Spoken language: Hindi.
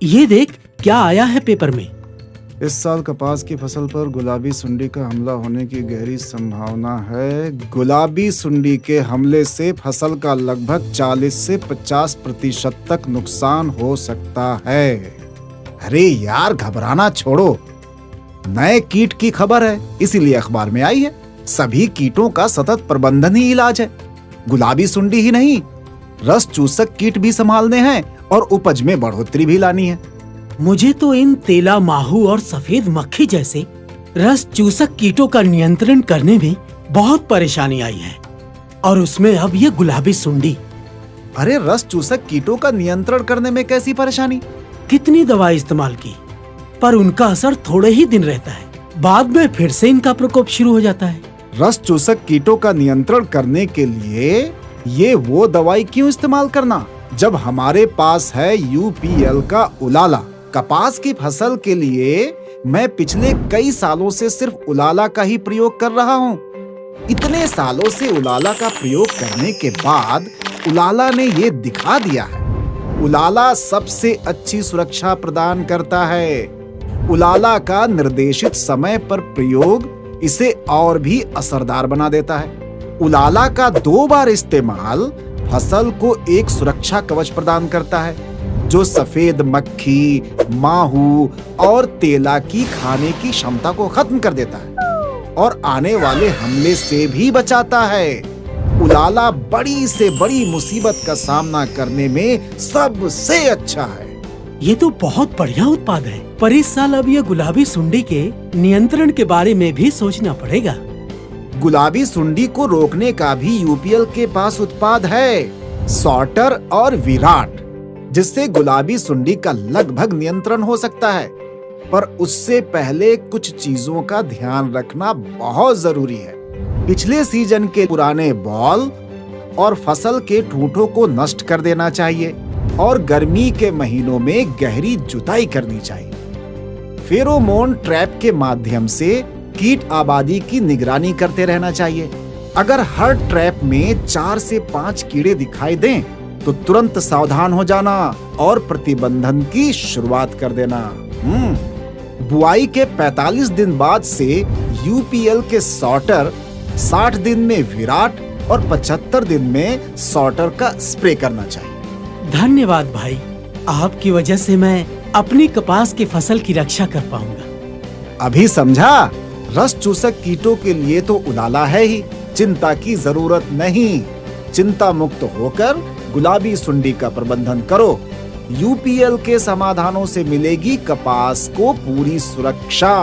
ये देख क्या आया है पेपर में। इस साल कपास की फसल पर गुलाबी सुंडी का हमला होने की गहरी संभावना है। गुलाबी सुंडी के हमले से फसल का लगभग 40 से 50% तक नुकसान हो सकता है। अरे यार, घबराना छोड़ो। नए कीट की खबर है, इसीलिए अखबार में आई है। सभी कीटों का सतत प्रबंधन ही इलाज है। गुलाबी सुंडी ही नहीं, रस चूसक कीट भी संभालने हैं और उपज में बढ़ोतरी भी लानी है। मुझे तो इन तेला माहू और सफेद मक्खी जैसे रस चूसक कीटों का नियंत्रण करने में बहुत परेशानी आई है, और उसमें अब ये गुलाबी सुंडी। अरे, रस चूसक कीटों का नियंत्रण करने में कैसी परेशानी? कितनी दवाई इस्तेमाल की, पर उनका असर थोड़े ही दिन रहता है। बाद में फिर से इनका प्रकोप शुरू हो जाता है। रस चूसक कीटों का नियंत्रण करने के लिए ये वो दवाई क्यों इस्तेमाल करना, जब हमारे पास है यूपीएल का उलाला। कपास की फसल के लिए मैं पिछले कई सालों से सिर्फ उलाला का ही प्रयोग कर रहा हूँ। इतने सालों से उलाला का प्रयोग करने के बाद उलाला ने ये दिखा दिया है। उलाला सबसे अच्छी सुरक्षा प्रदान करता है। उलाला का निर्देशित समय पर प्रयोग इसे और भी असरदार बना देता है। उलाला का 2 बार इस्तेमाल फसल को एक सुरक्षा कवच प्रदान करता है, जो सफेद मक्खी, माहू और तेला की खाने की क्षमता को खत्म कर देता है और आने वाले हमले से भी बचाता है। उलाला बड़ी से बड़ी मुसीबत का सामना करने में सबसे अच्छा है। ये तो बहुत बढ़िया उत्पाद है, पर इस साल अब ये गुलाबी सुंडी के नियंत्रण के बारे में भी सोचना पड़ेगा। गुलाबी सुंडी को रोकने का भी यूपीएल के पास उत्पाद है, सॉर्टर और विराट, जिससे गुलाबी सुंडी का लगभग नियंत्रण हो सकता है। पर उससे पहले कुछ चीजों का ध्यान रखना बहुत जरूरी है। पिछले सीजन के पुराने बॉल और फसल के ठूंठों को नष्ट कर देना चाहिए और गर्मी के महीनों में गहरी जुताई करनी चाहिए। फेरोमोन ट्रैप के माध्यम से कीट आबादी की निगरानी करते रहना चाहिए। अगर हर ट्रैप में 4 से 5 कीड़े दिखाई दें तो तुरंत सावधान हो जाना और प्रतिबंधन की शुरुआत कर देना। बुआई के 45 दिन बाद से यूपीएल के सॉर्टर, 60 दिन में विराट और 75 दिन में सॉर्टर का स्प्रे करना चाहिए। धन्यवाद भाई, आपकी वजह से मैं अपनी कपास की फसल की रक्षा कर पाऊंगा। अभी समझा? रस चूसक कीटों के लिए तो उलाला है ही, चिंता की जरूरत नहीं। चिंता मुक्त होकर गुलाबी सुंडी का प्रबंधन करो। यूपीएल के समाधानों से मिलेगी कपास को पूरी सुरक्षा।